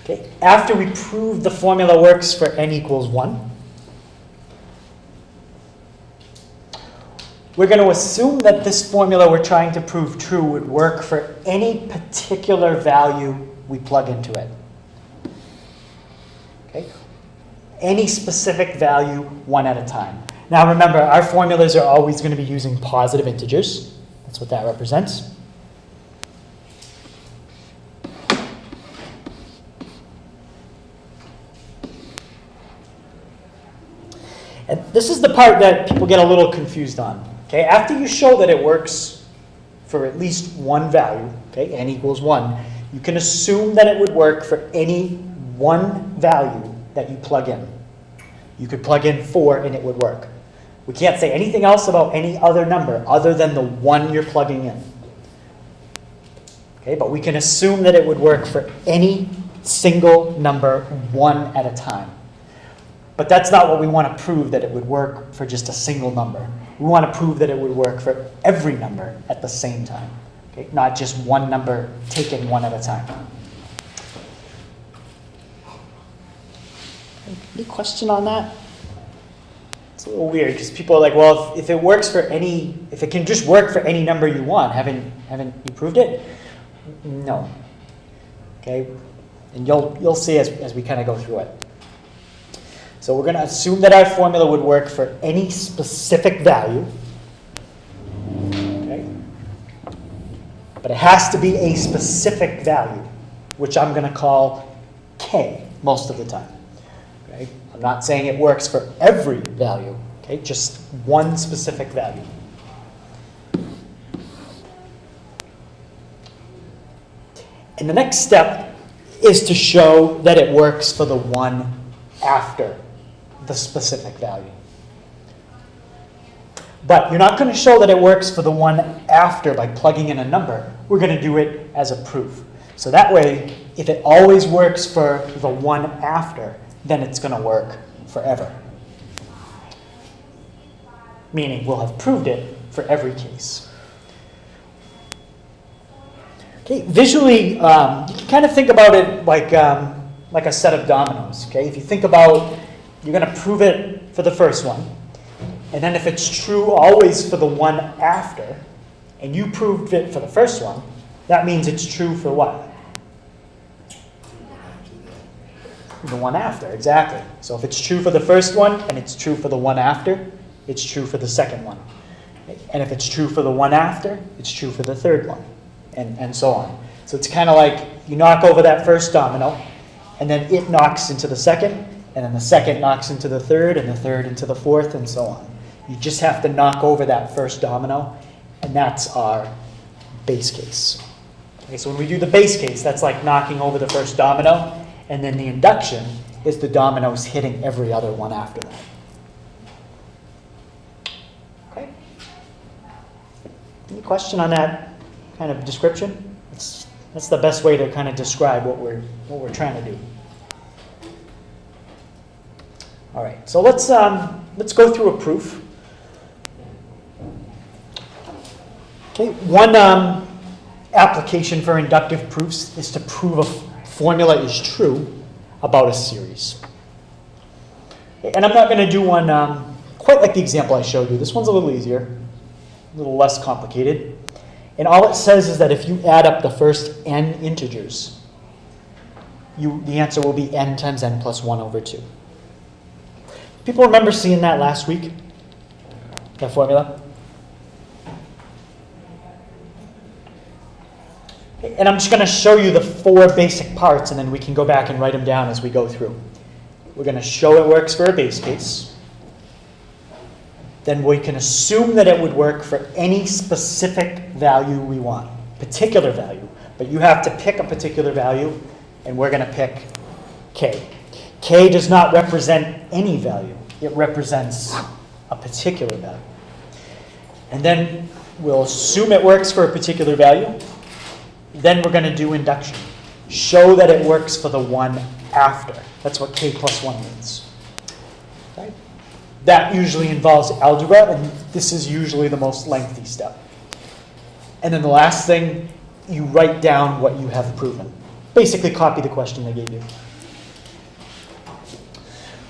Okay, after we prove the formula works for n equals 1, we're going to assume that this formula we're trying to prove true would work for any particular value we plug into it. Okay? Any specific value, one at a time. Now remember, our formulas are always going to be using positive integers. That's what that represents. And this is the part that people get a little confused on. Okay? After you show that it works for at least one value, okay, n equals 1, you can assume that it would work for any one value that you plug in. You could plug in 4 and it would work. We can't say anything else about any other number other than the one you're plugging in. Okay, but we can assume that it would work for any single number one at a time. But that's not what we want to prove, that it would work for just a single number. We want to prove that it would work for every number at the same time. Okay? Not just one number taken one at a time. Any question on that? It's a little weird because people are like, well, if it works for any, if it can just work for any number you want, haven't you proved it? No. Okay? And you'll see as we kind of go through it. So we're going to assume that our formula would work for any specific value. Okay? But it has to be a specific value, which I'm going to call k most of the time. Okay? I'm not saying it works for every value, okay? Just one specific value. And the next step is to show that it works for the one after the specific value. But you're not going to show that it works for the one after by plugging in a number. We're going to do it as a proof. So that way, if it always works for the one after, then it's going to work forever. Meaning we'll have proved it for every case. Okay, visually, you can kind of think about it like a set of dominoes. Okay, if you think about, you're going to prove it for the first one, and then if it's true always for the one after, and you proved it for the first one, that means it's true for what? The one after, exactly. So if it's true for the first one and it's true for the one after, it's true for the second one. And if it's true for the one after, it's true for the third one, and so on. So it's kind of like you knock over that first domino, and then it knocks into the second, and then the second knocks into the third, and the third into the fourth, and so on. You just have to knock over that first domino, and that's our base case. Okay, so when we do the base case, that's like knocking over the first domino, and then the induction is the dominoes hitting every other one after that. Okay? Any question on that kind of description? That's the best way to kind of describe what we're trying to do. All right, so let's go through a proof. Okay, one application for inductive proofs is to prove a formula is true about a series. Okay, and I'm not going to do one quite like the example I showed you. This one's a little easier, a little less complicated. And all it says is that if you add up the first n integers, the answer will be n times n plus 1 over 2. People remember seeing that last week? That formula? And I'm just going to show you the 4 basic parts, and then we can go back and write them down as we go through. We're going to show it works for a base case. Then we can assume that it would work for any specific value we want, particular value. But you have to pick a particular value, and we're going to pick k. K does not represent any value. It represents a particular value. And then we'll assume it works for a particular value. Then we're going to do induction. Show that it works for the one after. That's what k plus 1 means. Okay? That usually involves algebra, and this is usually the most lengthy step. And then the last thing, you write down what you have proven. basically copy the question they gave you.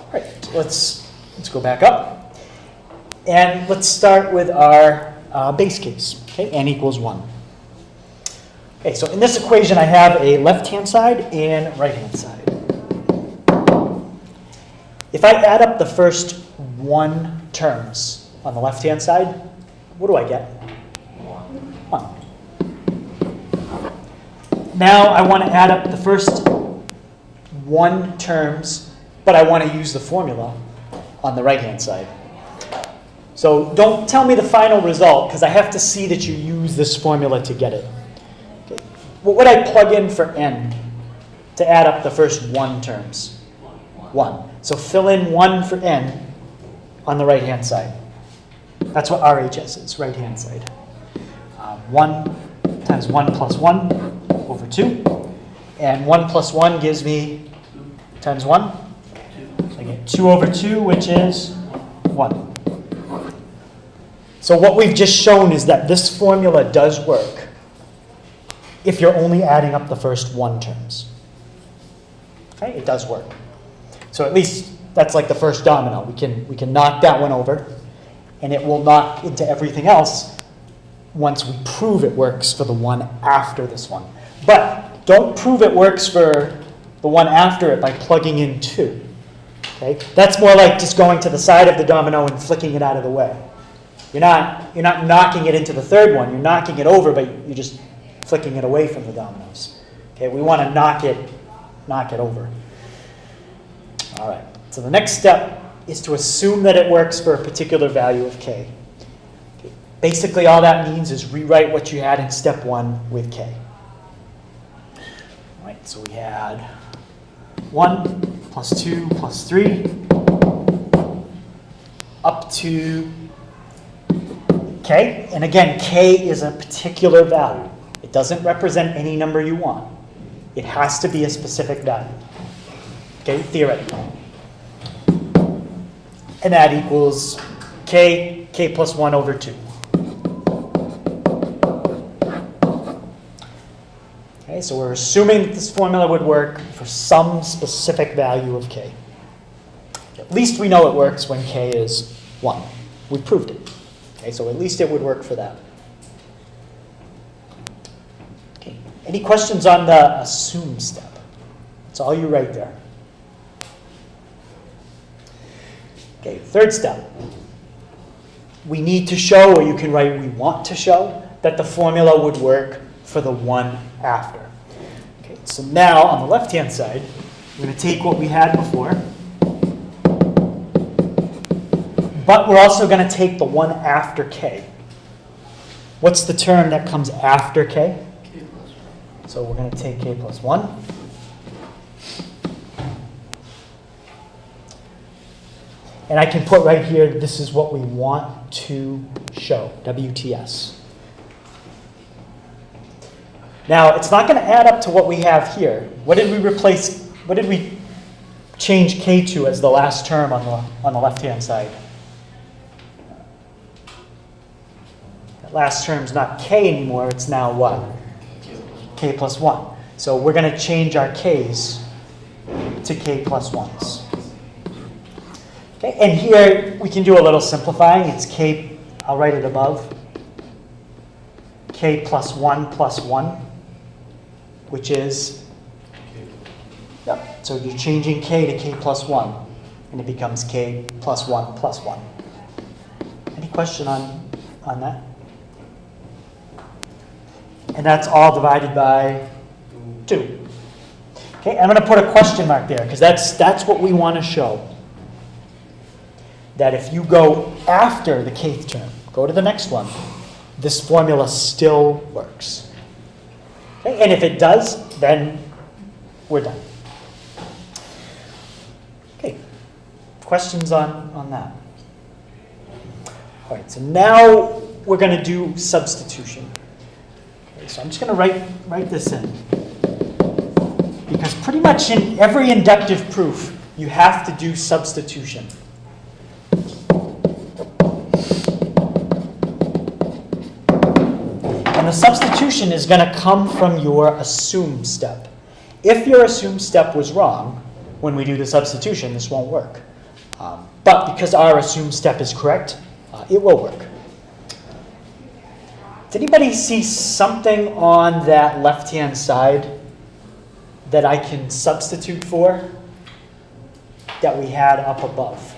All right, let's go back up. And let's start with our base case, okay, n equals 1. Okay, so in this equation, I have a left-hand side and right-hand side. If I add up the first 1 terms on the left-hand side, what do I get? 1. Now I want to add up the first 1 terms, but I want to use the formula on the right-hand side. So don't tell me the final result, because I have to see that you use this formula to get it. Okay. What would I plug in for n to add up the first 1 terms? 1. So fill in 1 for n on the right-hand side. That's what RHS is, right-hand side. 1 times 1 plus 1 over 2. And 1 plus 1 gives me times 1. So I get 2 over 2, which is 1. So what we've just shown is that this formula does work if you're only adding up the first 1 terms. Okay, it does work. So at least that's like the first domino. We can knock that one over, and it will knock into everything else once we prove it works for the one after this one. But don't prove it works for the one after it by plugging in 2. Okay? That's more like just going to the side of the domino and flicking it out of the way. You're not knocking it into the third one. You're knocking it over, but you're just flicking it away from the dominoes. Okay? We want to knock it over. All right. So the next step is to assume that it works for a particular value of k. Okay. Basically, all that means is rewrite what you had in step 1 with k. All right. So we had 1 plus 2 plus 3 up to k. And again, k is a particular value. It doesn't represent any number you want. It has to be a specific value. Okay, theoretically. And that equals k plus 1 over 2. Okay, so we're assuming that this formula would work for some specific value of k. At least we know it works when k is 1. We proved it. Okay, so at least it would work for that. Okay, any questions on the assume step? That's all you write there. Okay, third step. We need to show, or you can write we want to show, that the formula would work for the one after. Okay, so now on the left-hand side, we're going to take what we had before, but we're also going to take the one after k. What's the term that comes after k? K plus 1. So we're going to take k plus 1. And I can put right here, this is what we want to show, WTS. Now, it's not going to add up to what we have here. What did we replace, what did we change k to as the last term on the left-hand side? That last term's not k anymore, it's now what? K plus 1. So we're going to change our k's to k plus 1's. Okay, and here we can do a little simplifying. It's k, I'll write it above, k plus 1, which is, yep, so you're changing k to k plus 1, and it becomes k plus 1 plus 1. Any question on that? And that's all divided by 2. Okay, I'm going to put a question mark there, because that's what we want to show. That if you go after the kth term, go to the next one, this formula still works. Okay? And if it does, then we're done. Okay, questions on that? All right, so now we're going to do substitution. Okay, so I'm just going to write this in. Because pretty much in every inductive proof, you have to do substitution. And the substitution is going to come from your assume step. If your assumed step was wrong, when we do the substitution, this won't work. But because our assumed step is correct, it will work. Did anybody see something on that left-hand side that I can substitute for that we had up above?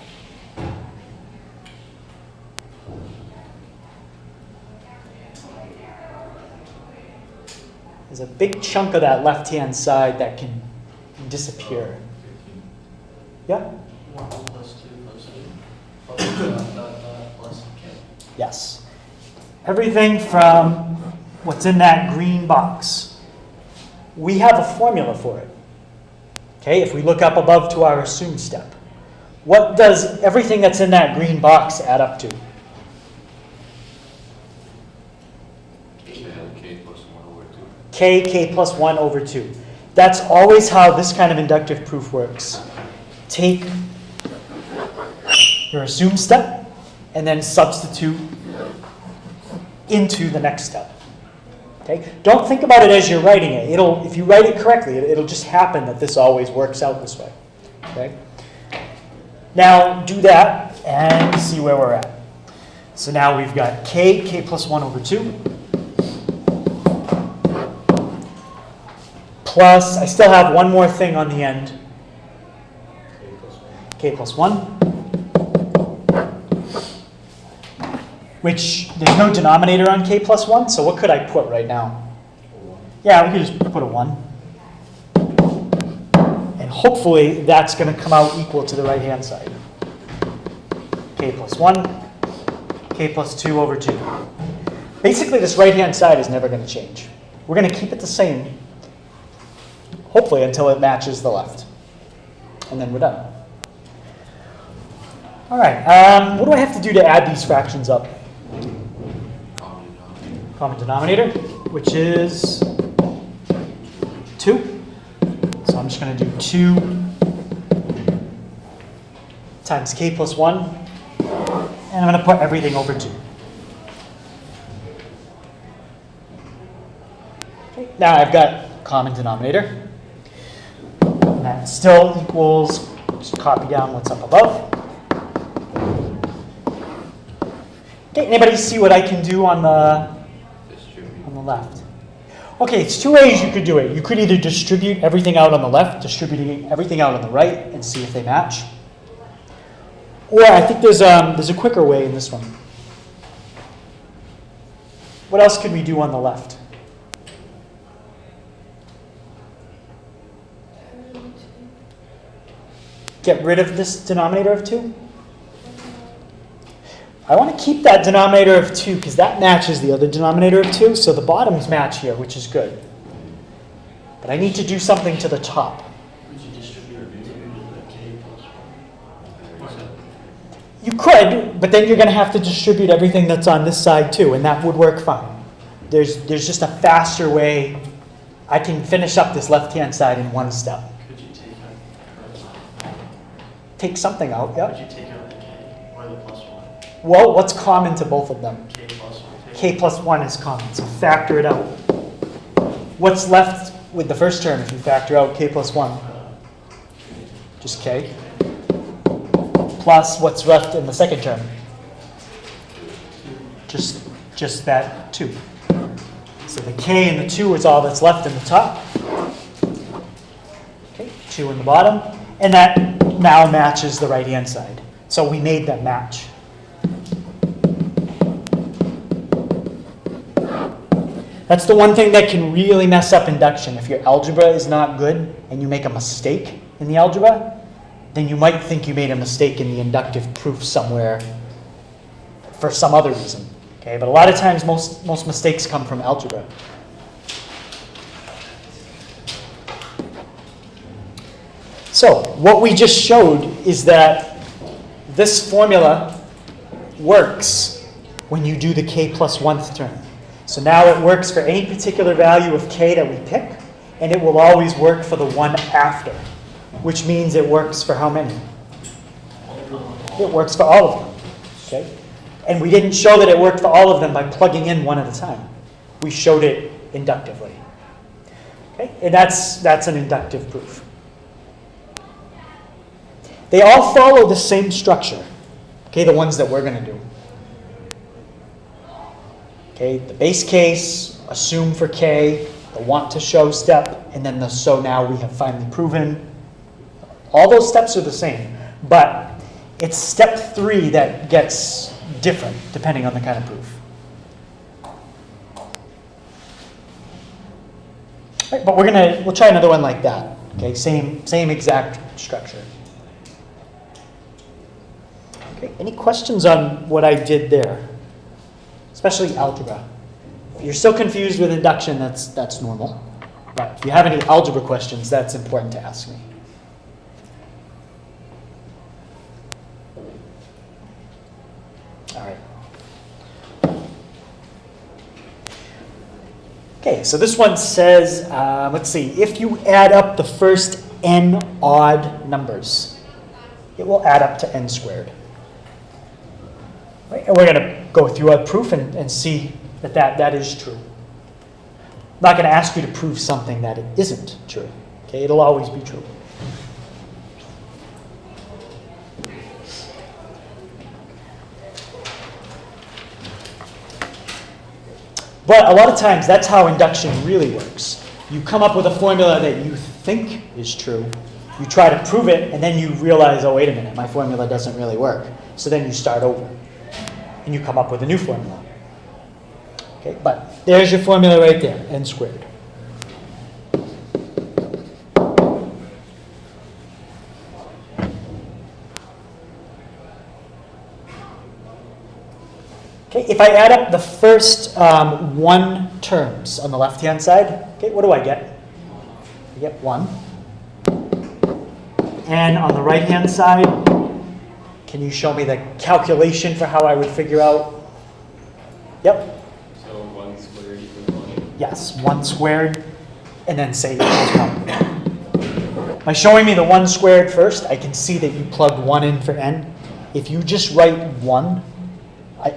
There's a big chunk of that left-hand side that can disappear. Yeah? 1 plus 2 plus 2 plus k. Yes. Everything from what's in that green box. We have a formula for it. Okay, if we look up above to our assumed step. What does everything that's in that green box add up to? K plus 1 over 2. That's always how this kind of inductive proof works. Take your assumed step and then substitute into the next step. Okay? Don't think about it as you're writing it. If you write it correctly, it'll just happen that this always works out this way. Okay? Now do that and see where we're at. So now we've got k plus 1 over 2. Plus, I still have one more thing on the end. K plus 1. Which, there's no denominator on k plus 1, so what could I put right now? Yeah, we could just put a 1. And hopefully that's going to come out equal to the right-hand side. K plus 1, k plus 2 over 2. Basically, this right-hand side is never going to change. We're going to keep it the same, hopefully until it matches the left. And then we're done. All right, what do I have to do to add these fractions up? Common denominator, which is 2. So I'm just going to do 2 times k plus 1. And I'm going to put everything over 2. Okay, now I've got common denominator. And that still equals, just copy down what's up above. Okay, anybody see what I can do on the left? Okay, it's two ways you could do it. You could either distribute everything out on the left, distributing everything out on the right, and see if they match. Or I think there's a quicker way in this one. What else could we do on the left? Get rid of this denominator of 2? I want to keep that denominator of 2 because that matches the other denominator of 2, so the bottoms match here, which is good. But I need to do something to the top. Would you distribute 2 to the k plus 1? You could, but then you're going to have to distribute everything that's on this side too, and that would work fine. There's just a faster way. I can finish up this left-hand side in one step. Could you take out? Take something out, yeah. Could you take out the k or the plus 1? Well, what's common to both of them? K plus 1. K plus 1 is common, so factor it out. What's left with the first term if you factor out k plus 1? Just k. Plus what's left in the second term? Just that 2. So the k and the 2 is all that's left in the top. Okay, 2 in the bottom. And that now matches the right-hand side. So we made them match. That's the one thing that can really mess up induction. If your algebra is not good and you make a mistake in the algebra, then you might think you made a mistake in the inductive proof somewhere for some other reason. Okay, but a lot of times most mistakes come from algebra. So what we just showed is that this formula works when you do the k plus 1th term. So now it works for any particular value of k that we pick, and it will always work for the one after, which means it works for how many? It works for all of them. Okay? And we didn't show that it worked for all of them by plugging in one at a time. We showed it inductively. Okay? And that's an inductive proof. They all follow the same structure, okay, the ones that we're going to do. Okay, the base case, assume for k, the want to show step, and then the so now we have finally proven. All those steps are the same, but it's step 3 that gets different depending on the kind of proof. Right, but we'll try another one like that. Okay, same exact structure. Okay, any questions on what I did there? Especially algebra. If you're still confused with induction, that's normal. But if you have any algebra questions, that's important to ask me. All right. Okay, so this one says, let's see, if you add up the first n odd numbers, it will add up to n squared. Right? And we're going to go through a proof and see that is true. I'm not going to ask you to prove something that it isn't true. Okay, it'll always be true. But a lot of times, that's how induction really works. You come up with a formula that you think is true. You try to prove it, and then you realize, oh, wait a minute, my formula doesn't really work. So then you start over, and you come up with a new formula. Okay, but there's your formula right there, n squared. Okay, if I add up the first 1 terms on the left-hand side, okay, what do I get? I get 1. And on the right-hand side, can you show me the calculation for how I would figure out? Yep. So 1 squared equals 1? Yes, 1 squared, and then say equals 1. By showing me the 1 squared first, I can see that you plugged 1 in for n. If you just write 1,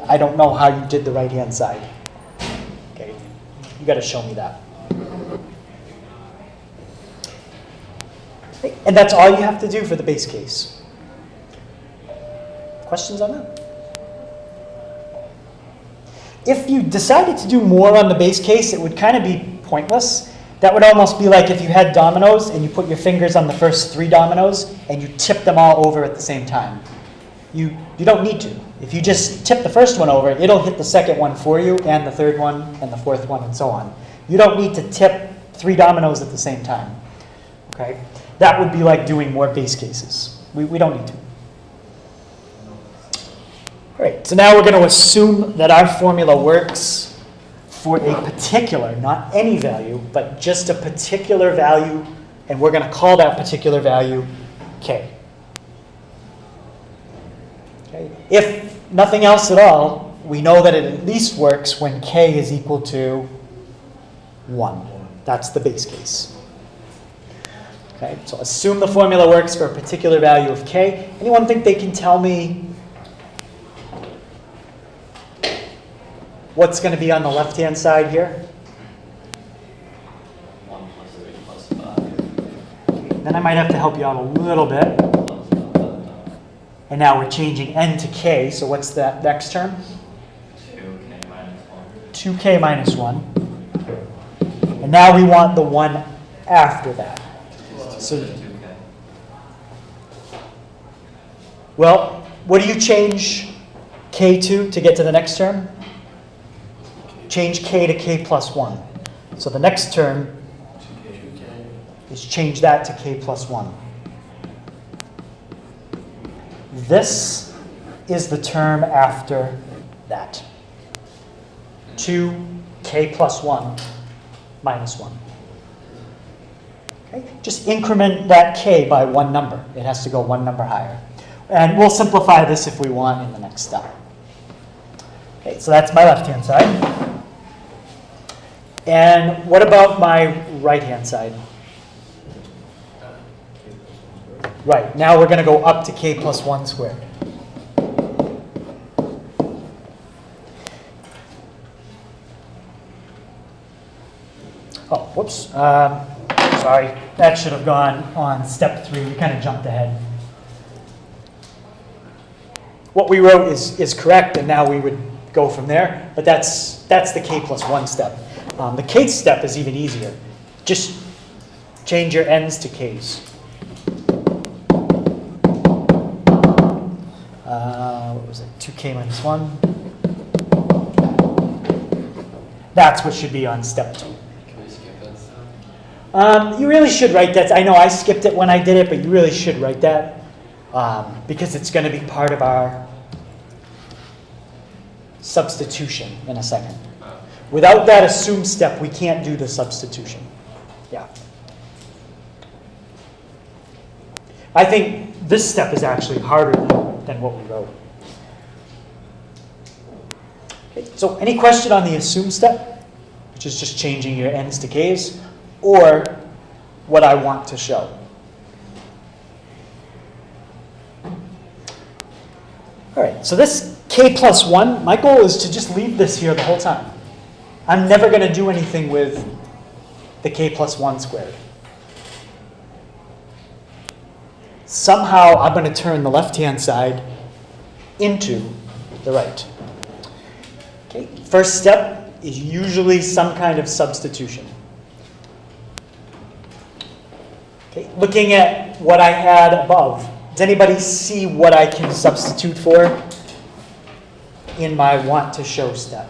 I don't know how you did the right-hand side. Okay, you got to show me that. Okay, and that's all you have to do for the base case. Questions on that? If you decided to do more on the base case, it would kind of be pointless. That would almost be like if you had dominoes and you put your fingers on the first 3 dominoes and you tip them all over at the same time. You don't need to. If you just tip the first one over, it'll hit the second one for you, and the third one, and the fourth one, and so on. You don't need to tip 3 dominoes at the same time. Okay? That would be like doing more base cases. We don't need to. All right, so now we're going to assume that our formula works for a particular, not any value, but just a particular value, and we're going to call that particular value k. Okay. If nothing else at all, we know that it at least works when k is equal to 1. That's the base case. Okay, so assume the formula works for a particular value of k. Anyone think they can tell me what's going to be on the left-hand side here? 1 plus 3 plus 5. Okay, then I might have to help you out a little bit. And now we're changing n to k, so what's that next term? 2k minus 1. 2k minus 1. And now we want the one after that. So, 2k. well, what do you change k to get to the next term? Change k to k plus 1. So the next term is change that to k plus 1. This is the term after that. 2k plus 1 minus 1. Okay? Just increment that k by 1 number. It has to go 1 number higher. And we'll simplify this if we want in the next step. Okay, so that's my left-hand side. And what about my right-hand side? Right, now we're going to go up to k plus 1 squared. Oh, whoops. Sorry, that should have gone on step 3. We kind of jumped ahead. What we wrote is correct, and now we would go from there. But that's the k plus 1 step. The kth step is even easier. Just change your n's to k's. What was it? 2k minus 1. That's what should be on step 2. Can we skip that step? You really should write that. I know I skipped it when I did it, but you really should write that because it's going to be part of our substitution in a second. Without that assume step, we can't do the substitution. Yeah. I think this step is actually harder than what we wrote. Okay, so any question on the assume step, which is just changing your n's to k's, or what I want to show? All right, so this k plus 1, my goal is to just leave this here the whole time. I'm never going to do anything with the k plus 1 squared. Somehow I'm going to turn the left-hand side into the right. Okay, first step is usually some kind of substitution. Okay, looking at what I had above, does anybody see what I can substitute for in my want to show step?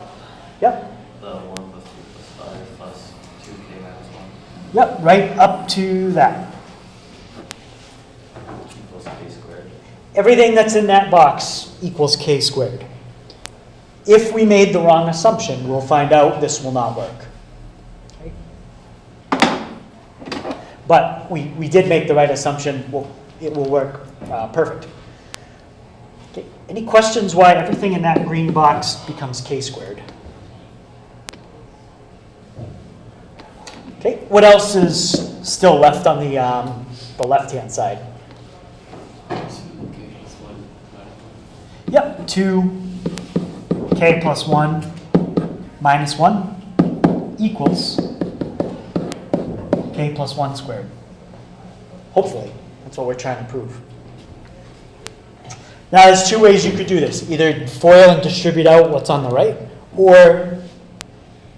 Yep. The 1 plus 2 plus 5 plus 2k minus 1 Yep, right up to that. equals k squared. Everything that's in that box equals k squared. If we made the wrong assumption, we'll find out this will not work. Okay? But we did make the right assumption. It will work perfect. Okay. Any questions why everything in that green box becomes k squared? Okay. What else is still left on the left-hand side? 2k plus 1 minus 1. Yep, 2k plus 1 minus 1 equals k plus 1 squared. Hopefully, that's what we're trying to prove. Now, there's 2 ways you could do this. Either FOIL and distribute out what's on the right, or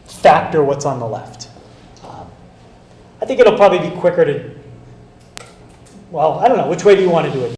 factor what's on the left. I think it'll probably be quicker to, well, I don't know. Which way do you want to do it?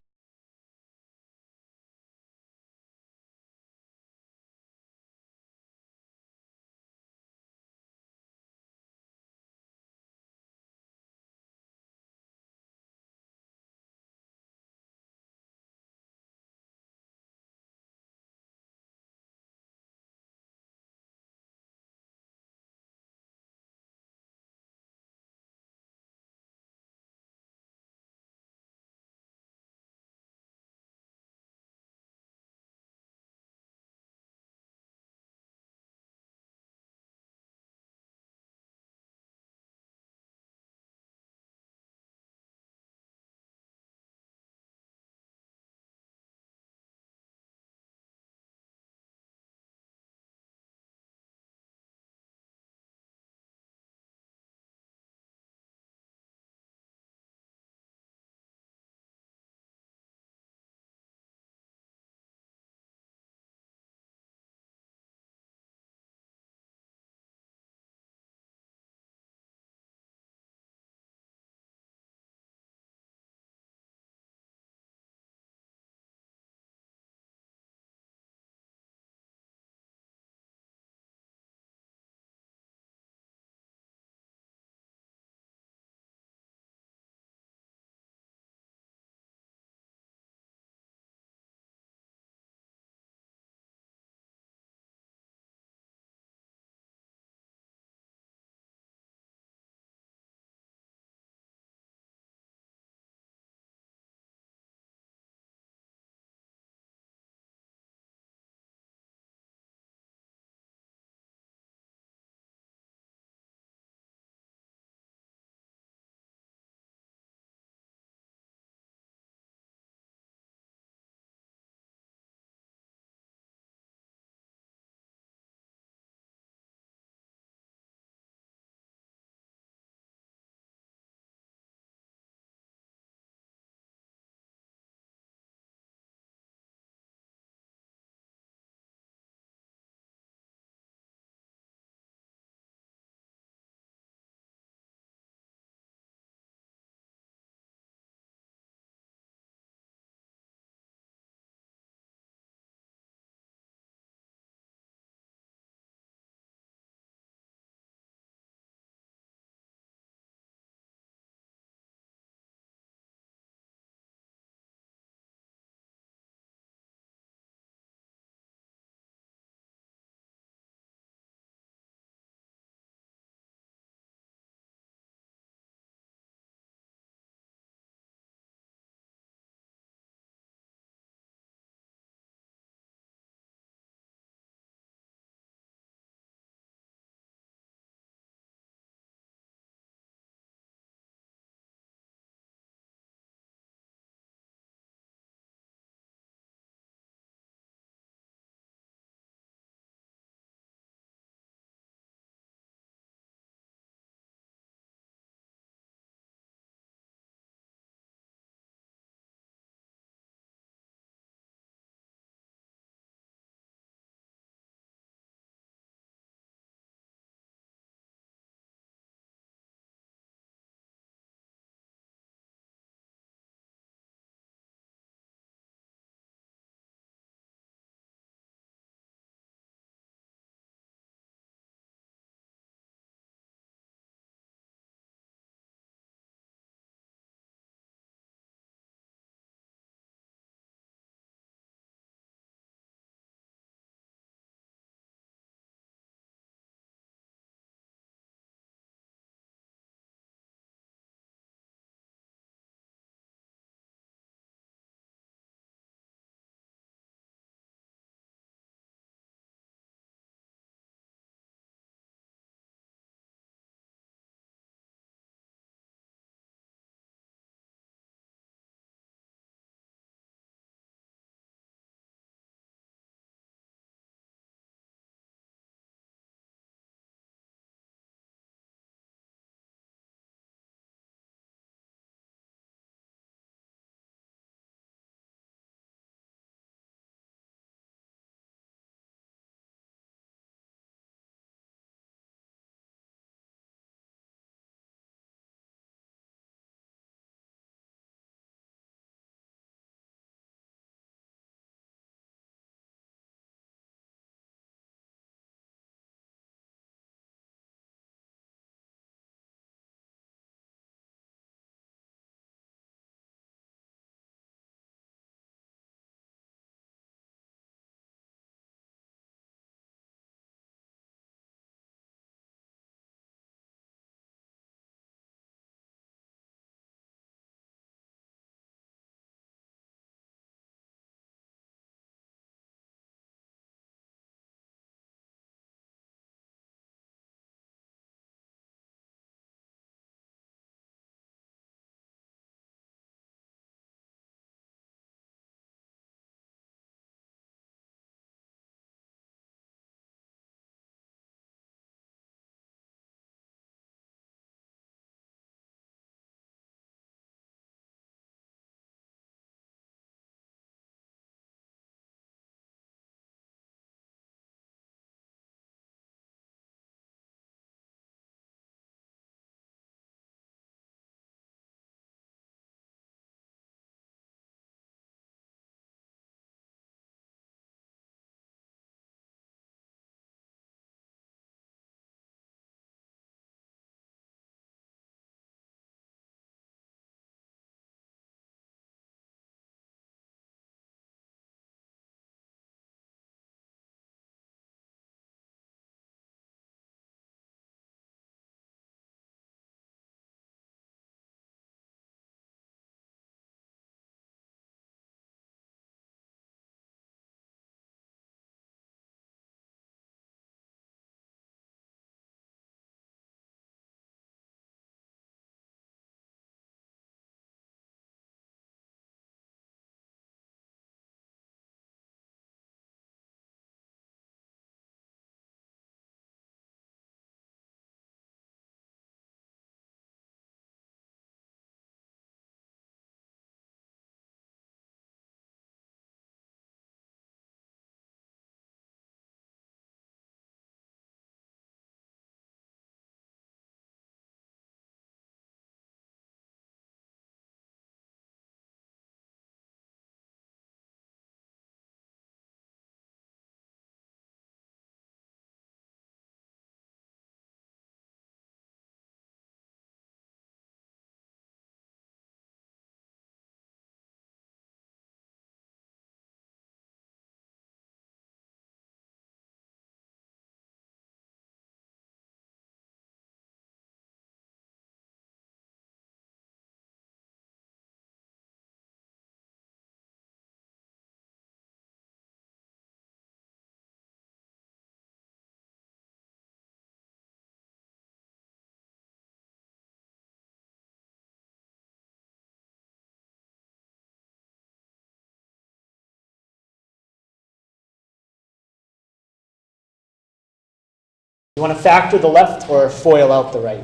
You want to factor the left or FOIL out the right?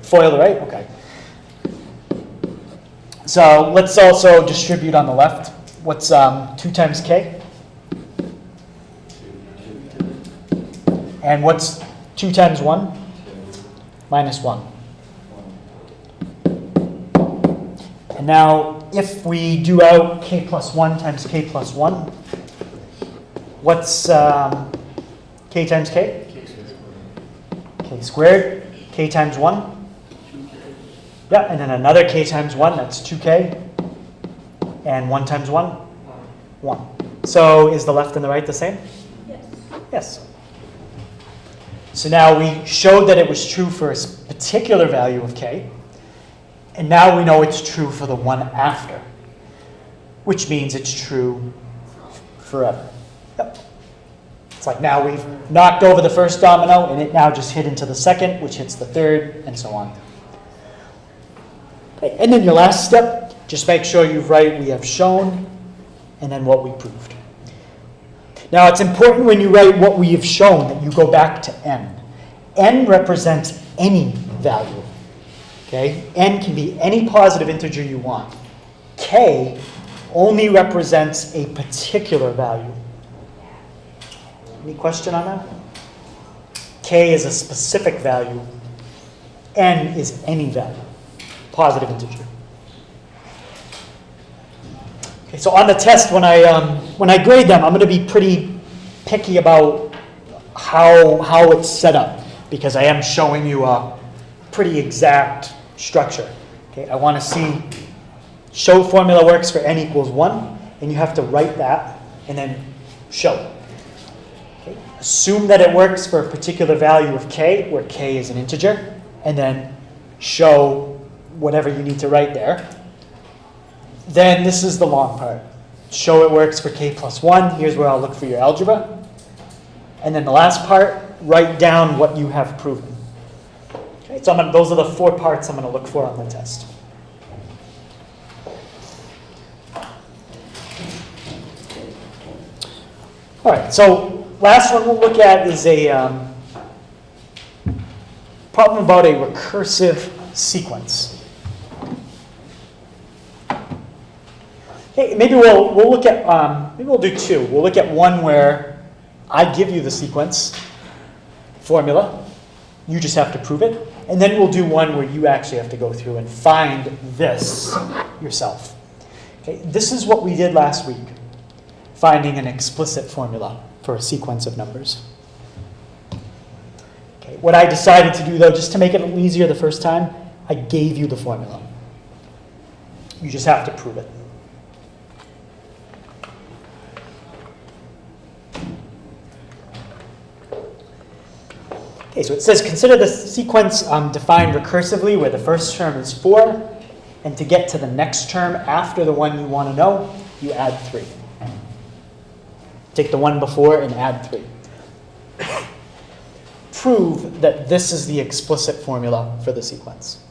FOIL the right? Okay. So let's also distribute on the left. What's 2 times k? And what's 2 times 1? Minus 1. And now, if we do out k plus 1 times k plus 1, what's k times k? K squared. K times 1? Yeah, and then another k times 1, that's 2k. And 1 times 1? 1. So is the left and the right the same? Yes. Yes. So now we showed that it was true for a particular value of k. And now we know it's true for the one after, which means it's true forever. Yep. It's like now we've knocked over the first domino, and it now just hit into the second, which hits the third, and so on. Okay, and then your last step, just make sure you write we have shown, and then what we proved. Now it's important when you write what we have shown that you go back to n. N represents any value. Okay? N can be any positive integer you want. K only represents a particular value. Any question on that? K is a specific value. N is any value, positive integer. Okay, so on the test, when I grade them, I'm going to be pretty picky about how it's set up, because I am showing you a pretty exact structure. Okay, I want to see show formula works for n equals 1, and you have to write that and then show it. Okay, assume that it works for a particular value of k, where k is an integer, and then show whatever you need to write there. Then this is the long part. Show it works for k plus 1. Here's where I'll look for your algebra. And then the last part, write down what you have proven. Okay, so those are the 4 parts I'm going to look for on the test. All right, so last one we'll look at is a problem about a recursive sequence. Okay, maybe we'll look at maybe we'll do 2. We'll look at one where I give you the sequence formula, you just have to prove it, and then we'll do one where you actually have to go through and find this yourself. Okay, this is what we did last week, finding an explicit formula for a sequence of numbers. Okay, what I decided to do, though, just to make it a little easier the first time, I gave you the formula. You just have to prove it. Okay, so it says, consider the sequence defined recursively where the first term is 4, and to get to the next term after the one you want to know, you add 3. Take the one before and add 3. Prove that this is the explicit formula for the sequence.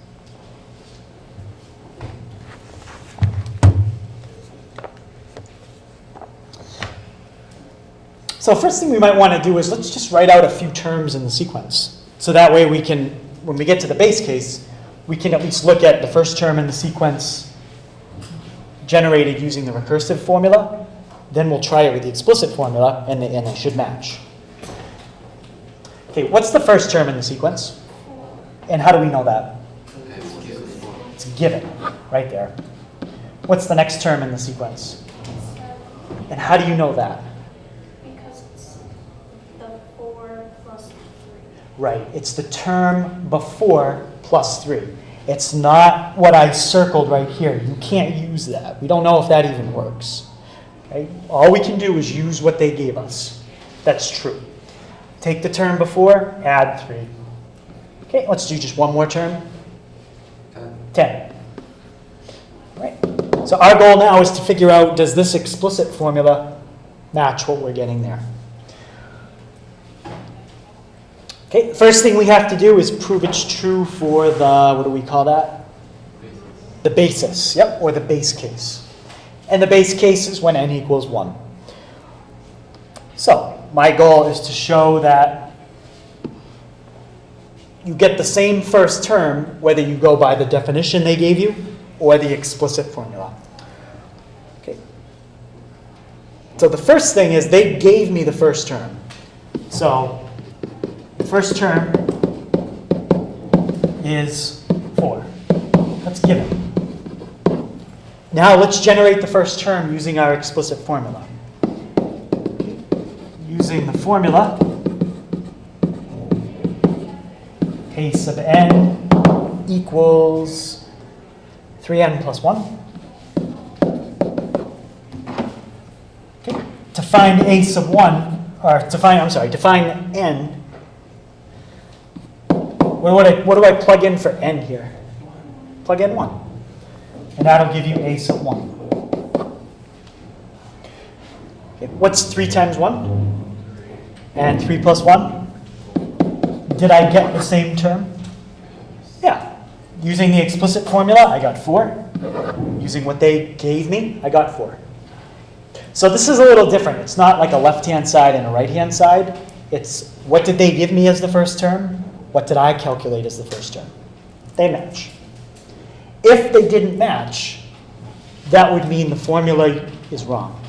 So first thing we might want to do is let's just write out a few terms in the sequence. So that way we can, when we get to the base case, we can at least look at the first term in the sequence generated using the recursive formula. Then we'll try it with the explicit formula, and they should match. Okay, what's the first term in the sequence? And how do we know that? It's given, right there. What's the next term in the sequence? And how do you know that? Right, it's the term before plus 3. It's not what I circled right here. You can't use that. We don't know if that even works. Okay? All we can do is use what they gave us. That's true. Take the term before, add 3. Okay, let's do just one more term. 10. Right. So our goal now is to figure out, does this explicit formula match what we're getting there? Okay, the first thing we have to do is prove it's true for the, what do we call that? The basis, yep, or the base case. And the base case is when n equals 1. So, my goal is to show that you get the same first term whether you go by the definition they gave you or the explicit formula. Okay. So the first thing is they gave me the first term. So the first term is 4. That's given. Now let's generate the first term using our explicit formula. Using the formula, a sub n equals 3n plus 1. Okay. To find a sub 1, or to find n, what do I plug in for n here? Plug in 1. And that'll give you a sub 1. Okay. What's 3 times 1? And 3 plus 1? Did I get the same term? Yeah. Using the explicit formula, I got 4. Using what they gave me, I got 4. So this is a little different. It's not like a left-hand side and a right-hand side. It's what did they give me as the first term? What did I calculate as the first term? They match. If they didn't match, that would mean the formula is wrong.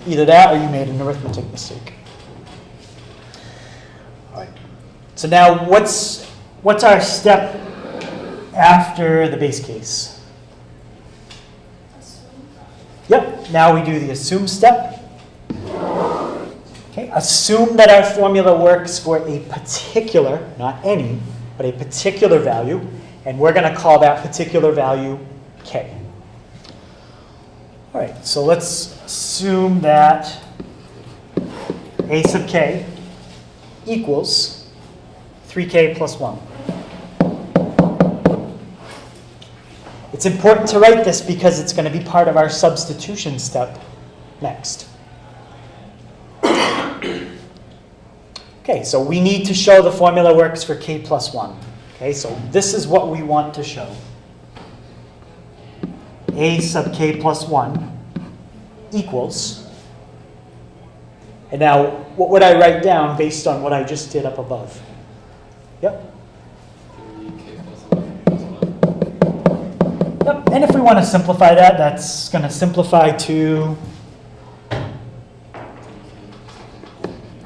Either that or you made an arithmetic mistake. All right. So now what's our step after the base case? Yep, now we do the assume step. Okay, assume that our formula works for a particular, not any, but a particular value, and we're going to call that particular value k. All right, so let's assume that a sub k equals 3k plus 1. It's important to write this because it's going to be part of our substitution step next. Okay, so we need to show the formula works for k plus 1. Okay, so this is what we want to show. A sub k plus 1 equals, and now what would I write down based on what I just did up above? Yep. Yep, and if we want to simplify that, that's going to simplify to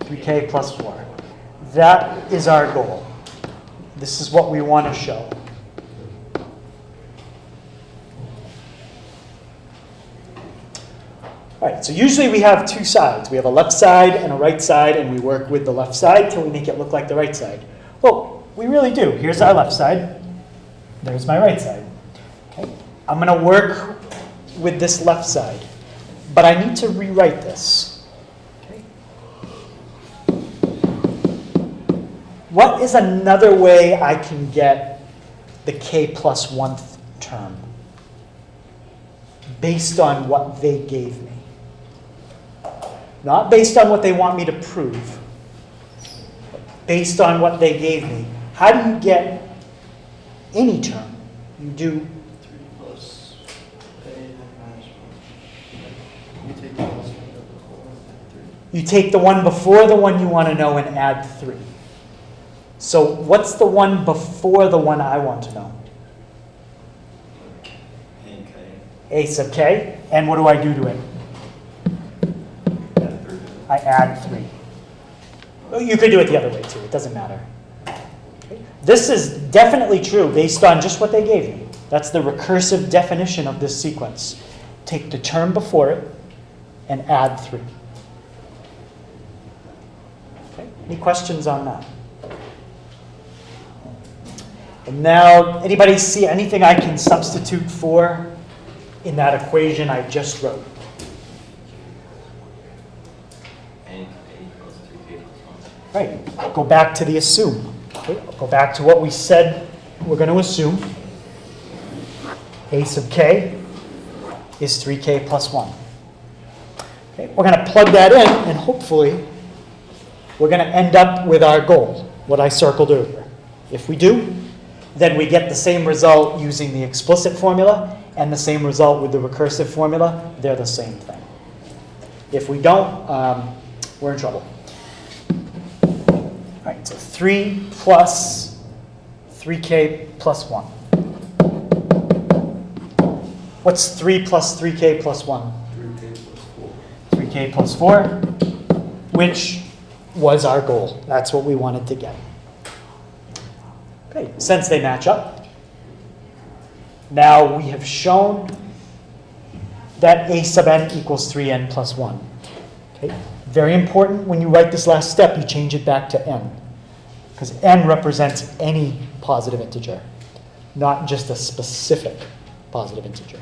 3k plus 4. That is our goal. This is what we want to show. All right, so usually we have two sides. We have a left side and a right side, and we work with the left side till we make it look like the right side. Well, we really do. Here's our left side. There's my right side. Okay. I'm going to work with this left side, but I need to rewrite this. Okay. What is another way I can get the k plus 1th term based on what they gave me? Not based on what they want me to prove, but based on what they gave me. How do you get any term? You do 3 plus a minus 1. You take the plus 1 before and 3. You take the one before the one you want to know and add 3. So what's the one before the one I want to know? A sub k. And what do I do to it? I add 3. Well, you could do it the other way too. It doesn't matter. Okay. This is definitely true based on just what they gave me. That's the recursive definition of this sequence. Take the term before it and add 3. Okay. Any questions on that? And now, anybody see anything I can substitute for in that equation I just wrote? Right, go back to the assume. Okay, go back to what we said we're going to assume. A sub k is 3k plus 1. Okay, we're going to plug that in, and hopefully we're going to end up with our goal, what I circled earlier. If we do, then we get the same result using the explicit formula and the same result with the recursive formula. They're the same thing. If we don't, we're in trouble. 3 plus 3k plus 1. What's 3 plus 3k plus 1? 3k plus 4, which was our goal. That's what we wanted to get. Okay, since they match up, now we have shown that a sub n equals 3n plus 1. Okay, very important when you write this last step, you change it back to n, because n represents any positive integer, not just a specific positive integer.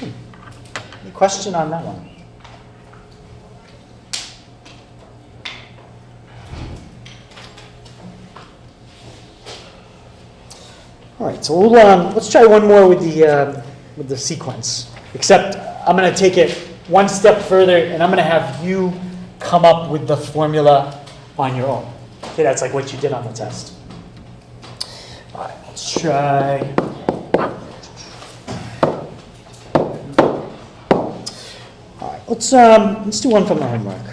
Any question on that one? All right, so we'll, let's try one more with the sequence. Except I'm going to take it one step further, and I'm going to have you come up with the formula on your own. Okay, that's like what you did on the test. All right, let's try. All right, let's do one from the homework.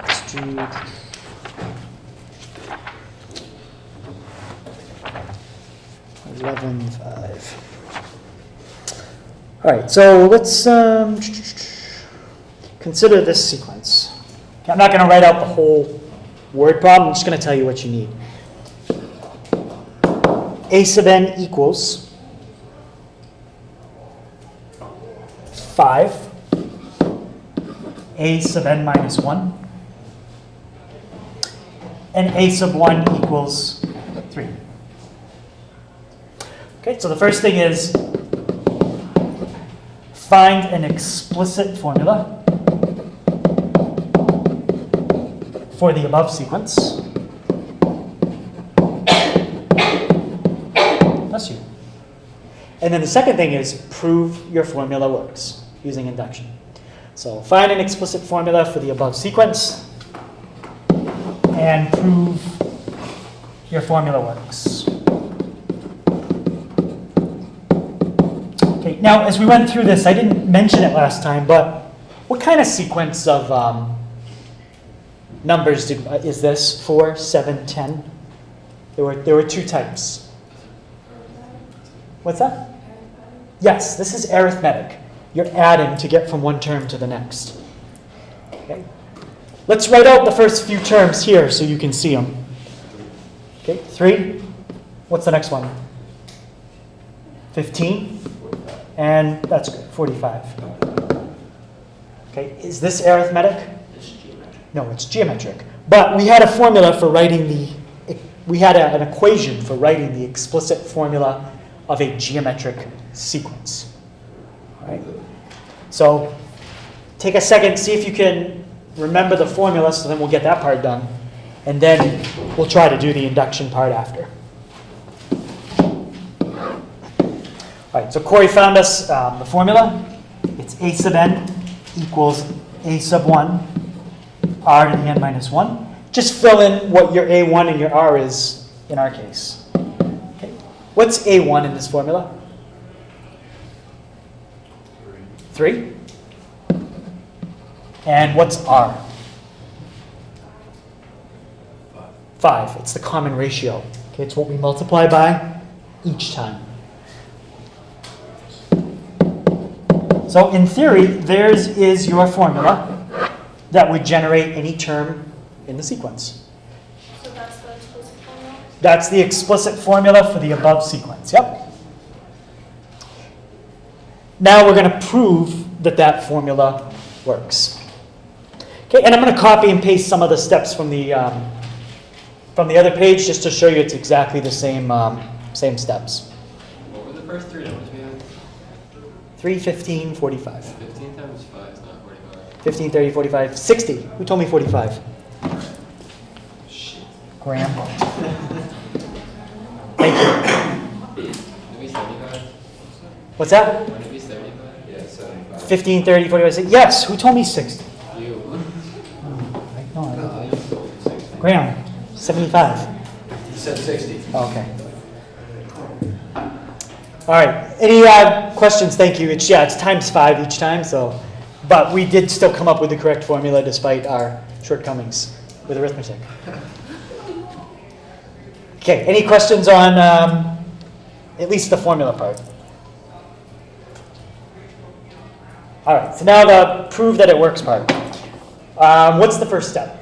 Let's do. All right, so let's consider this sequence. Okay, I'm not going to write out the whole word problem. I'm just going to tell you what you need. A sub n equals 5, a sub n minus 1, and a sub 1 equals 3. Okay, so the first thing is find an explicit formula for the above sequence. Bless you. And then the second thing is prove your formula works using induction. So find an explicit formula for the above sequence and prove your formula works. Okay, now as we went through this, I didn't mention it last time, but what kind of sequence of numbers is this? 4, 7, 10? There were two types. What's that? Yes, this is arithmetic. You're adding to get from one term to the next. Okay. Let's write out the first few terms here so you can see them. Okay, 3. What's the next one? 15. And that's good, 45. Okay, is this arithmetic? It's geometric. No, it's geometric. But we had a formula for writing an equation for writing the explicit formula of a geometric sequence. All right? So take a second, see if you can remember the formula, so then we'll get that part done. And then we'll try to do the induction part after. All right, so Corey found us the formula. It's a sub n equals a sub 1 r to the n minus 1. Just fill in what your a1 and your r is in our case. Okay. What's a1 in this formula? 3. And what's r? 5. It's the common ratio. Okay, it's what we multiply by each time. So in theory, theirs is your formula that would generate any term in the sequence. So that's the explicit formula? That's the explicit formula for the above sequence. Yep. Now we're going to prove that that formula works. Okay, and I'm going to copy and paste some of the steps from the other page just to show you it's exactly the same steps. What were the first three numbers we had? 3, 15, 45. 15 times 5 is not 45. 15, 30, 45, 60. Who told me 45? Shit. Graham. Thank you. Would it be 75? What's that? Would it be 75? Yeah, 75. 15, 30, 45, 60. Yes, who told me 60? You. No, I don't. Graham, 75. He said 60. Okay. All right. Any questions? Thank you. It's times 5 each time. So, but we did still come up with the correct formula despite our shortcomings with arithmetic. Okay. Any questions on at least the formula part? All right. So now the prove that it works part. What's the first step?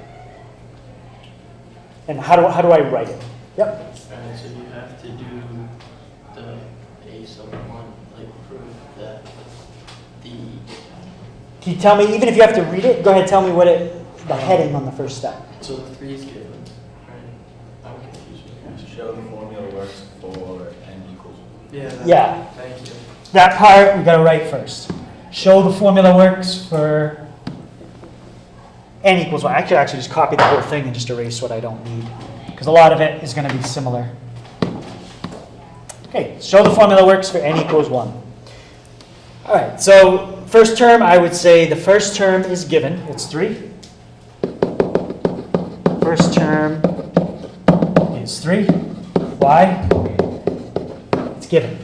And how do I write it? Yep. Alright, so you have to do the a sub 1, like prove that the... Can you tell me, even if you have to read it, go ahead, tell me the heading on the first step. So the 3 is given, right? I'm confused with To show the formula works for n equals 1. that. Yeah. Thank you. That part we got to write first. Show the formula works for n equals 1. I could actually just copy the whole thing and just erase what I don't need, because a lot of it is going to be similar. Okay, show the formula works for n equals 1. All right, so first term, I would say the first term is given. It's 3. First term is 3. Why? It's given.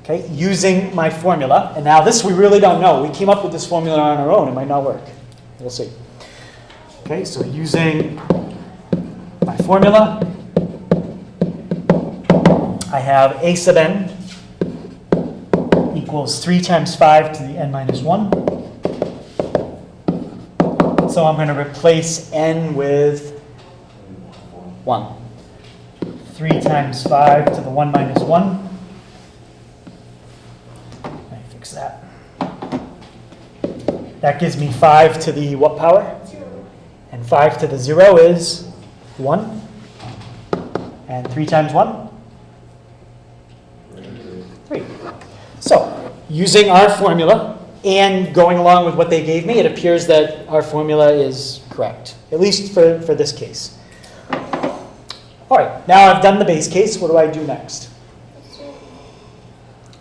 Okay, using my formula. And now this we really don't know. We came up with this formula on our own. It might not work. We'll see. Okay, so using my formula, I have a sub n equals 3 times 5 to the n minus 1. So I'm going to replace n with 1. 3 times 5 to the 1 minus 1. Let me fix that. That gives me 5 to the what power? 0. And 5 to the 0 is 1. And 3 times 1? 3. So, using our formula and going along with what they gave me, it appears that our formula is correct, at least for this case. All right, now I've done the base case. What do I do next?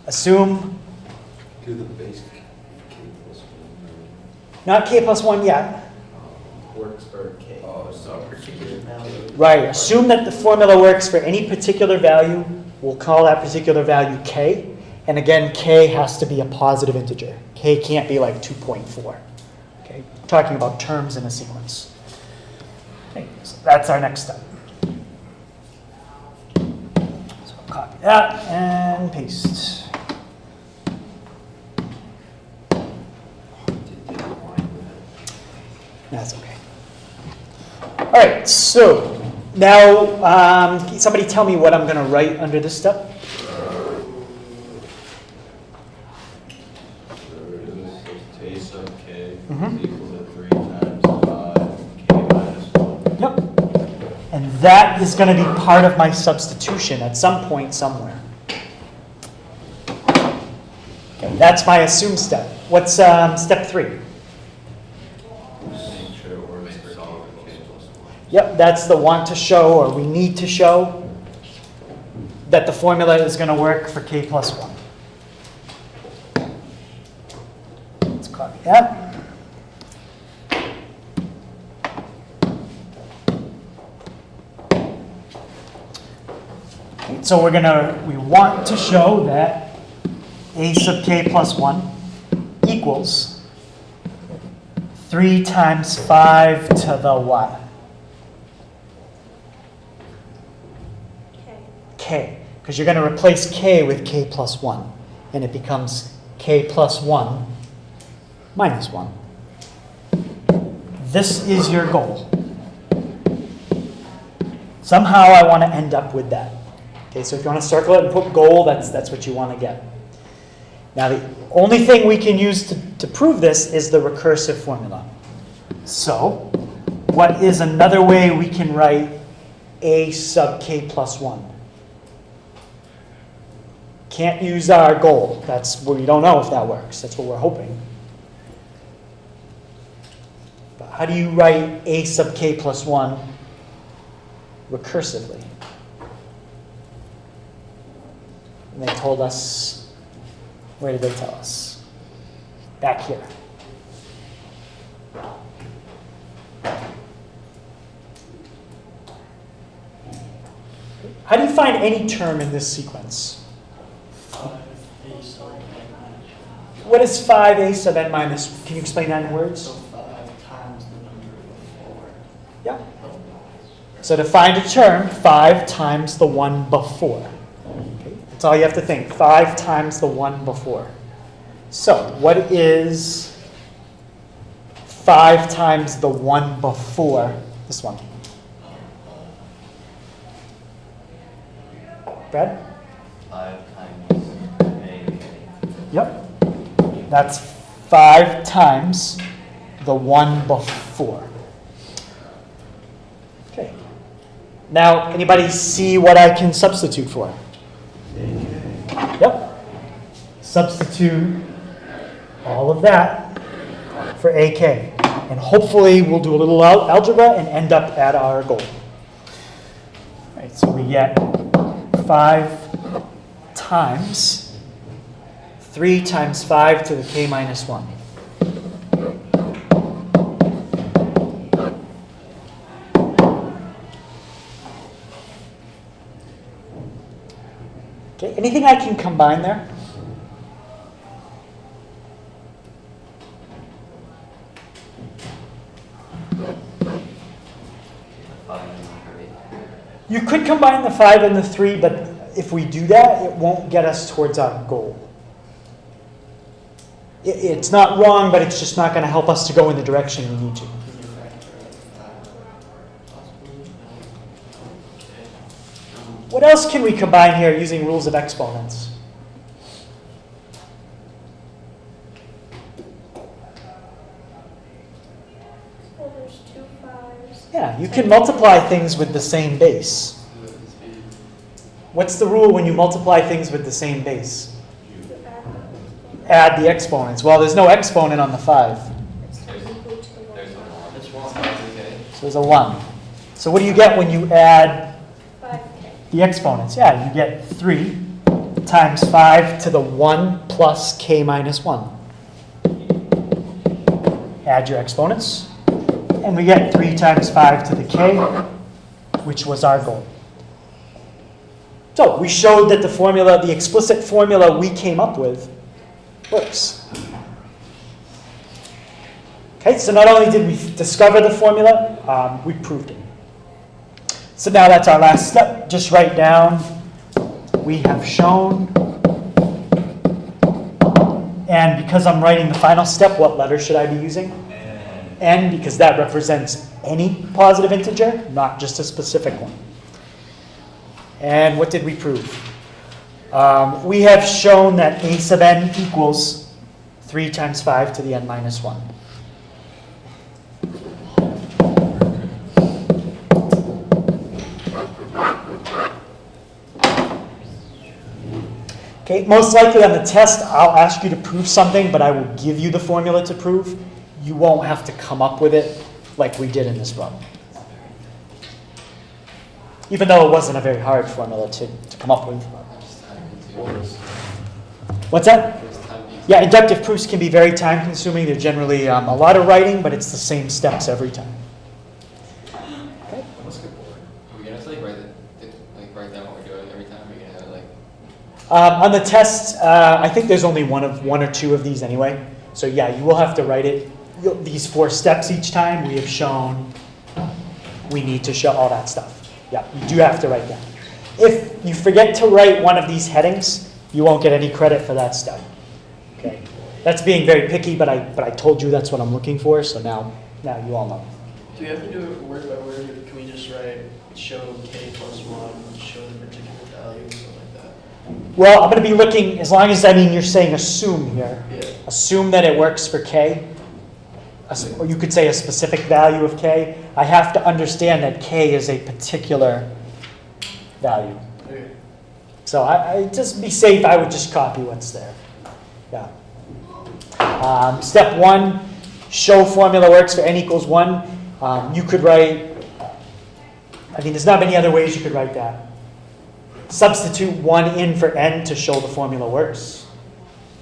Assume. Do the base k plus 1. Not k plus 1 yet. Works for k. Oh, so Particular value. Right, assume that the formula works for any particular value. We'll call that particular value k. And again, k has to be a positive integer. K can't be like 2.4. Okay, talking about terms in a sequence. Okay, so that's our next step. So I'll copy that and paste. That's okay. All right, so now somebody tell me what I'm going to write under this step. A sub k Mhm. is equal to 3 times 5 k minus 1. Yep. And that is going to be part of my substitution at some point somewhere. Okay, that's my assume step. What's step 3? Make sure it works for k plus 1. Yep, that's the want to show, or we need to show that the formula is going to work for k plus 1. Let's copy that. So we want to show that a sub k plus 1 equals 3 times 5 to the what? K. Because you're going to replace k with k plus 1. And it becomes k plus 1 minus 1. This is your goal. Somehow I want to end up with that. Okay, so if you want to circle it and put goal, that's what you want to get. Now the only thing we can use to prove this is the recursive formula. So what is another way we can write a sub k plus 1? Can't use our goal. That's where we don't know if that works. That's what we're hoping. But how do you write a sub k plus 1 recursively? And they told us, where did they tell us? Back here. How do you find any term in this sequence? What is 5a sub n minus, can you explain that in words? So 5 times the number before. Yeah. So to find a term, 5 times the one before. Okay. That's all you have to think, 5 times the one before. So what is 5 times the one before this one? Brad? 5 times A. Yep. That's 5 times the one before. Okay. Now, anybody see what I can substitute for? Yep. Substitute all of that for AK. And hopefully we'll do a little algebra and end up at our goal. All right, so we get 5 times 3 times 5 to the k minus 1. Okay, anything I can combine there? You could combine the 5 and the 3, but if we do that, it won't get us towards our goal. It's not wrong, but it's just not going to help us to go in the direction we need to. Can you factor possibly? Okay. What else can we combine here using rules of exponents? Well, there's 2 5s. Yeah, you can multiply things with the same base. What's the rule when you multiply things with the same base? You Add the exponents. Well, there's no exponent on the 5. It's equal to the 1. There's a 1. It's 1. Okay. So there's a 1. So what do you get when you add 5k. the exponents? Yeah, you get 3 times 5 to the 1 plus k minus 1. Add your exponents. And we get 3 times 5 to the k, which was our goal. So we showed that the formula, the explicit formula we came up with, works. Okay, so not only did we discover the formula, we proved it. So now that's our last step. Just write down, we have shown. And because I'm writing the final step, what letter should I be using? N, because that represents any positive integer, not just a specific one. And what did we prove? We have shown that a sub n equals 3 times 5 to the n minus 1. Okay, most likely on the test, I'll ask you to prove something, but I will give you the formula to prove. You won't have to come up with it like we did in this problem. Even though it wasn't a very hard formula to come up with. What's that? Yeah, inductive proofs can be very time consuming. They're generally a lot of writing, but it's the same steps every time. Okay. Are we gonna write down what we're doing every time? Are we gonna have it on the test, I think there's only one or two of these anyway. So yeah, you will have to write it. These 4 steps each time we have shown. We need to show all that stuff. Yeah, you do have to write that. If you forget to write one of these headings, you won't get any credit for that step. Okay, that's being very picky, but I told you that's what I'm looking for, so now you all know. Do we have to do it word by word, or can we just write show k plus 1, show the particular value, something like that? Well, I'm going to be looking, as long as, you're saying assume here. Yeah. Assume that it works for k. Or you could say a specific value of k. I have to understand that k is a particular value. Okay. So I just be safe, I would just copy what's there. Yeah. Step 1, show formula works for n equals 1. You could write, there's not many other ways you could write that. Substitute 1 in for n to show the formula works.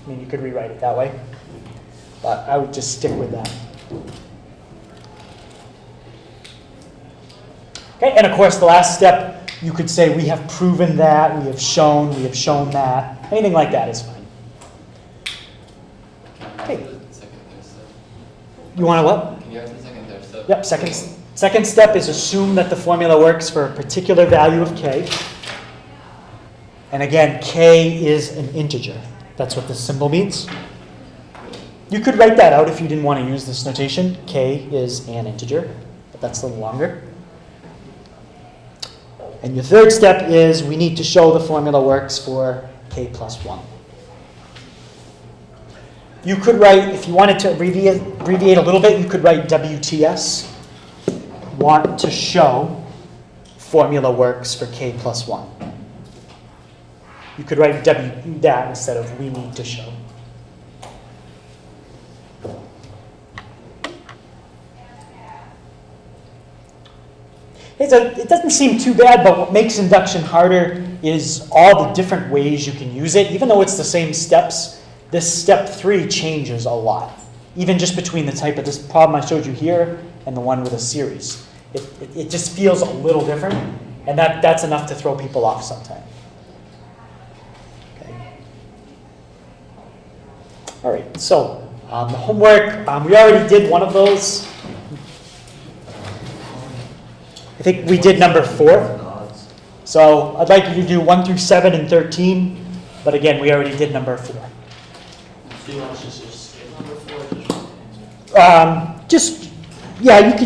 You could rewrite it that way. But I would just stick with that. Okay, and of course the last step, you could say we have proven that, we have shown that. Anything like that is fine. You want to what? Can you ask the second step? Yep, second step is assume that the formula works for a particular value of k. And again, k is an integer. That's what this symbol means. You could write that out if you didn't want to use this notation. K is an integer, but that's a little longer. And your third step is we need to show the formula works for k plus 1. You could write, if you wanted to abbreviate a little bit, you could write WTS. Want to show formula works for k plus 1. You could write that instead of we need to show. It doesn't seem too bad, but what makes induction harder is all the different ways you can use it. Even though it's the same steps, this step 3 changes a lot. Even just between the type of this problem I showed you here and the one with a series. It just feels a little different, and that's enough to throw people off sometimes. Okay. All right, so the homework, we already did one of those. I think we did number 4. So I'd like you to do 1 through 7 and 13, but again, we already did number 4. Do you want us to just skip number 4?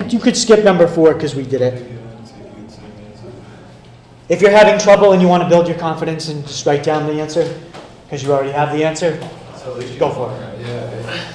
You could skip number 4 because we did it. If you're having trouble and you want to build your confidence and just write down the answer because you already have the answer, So go for it. Yeah.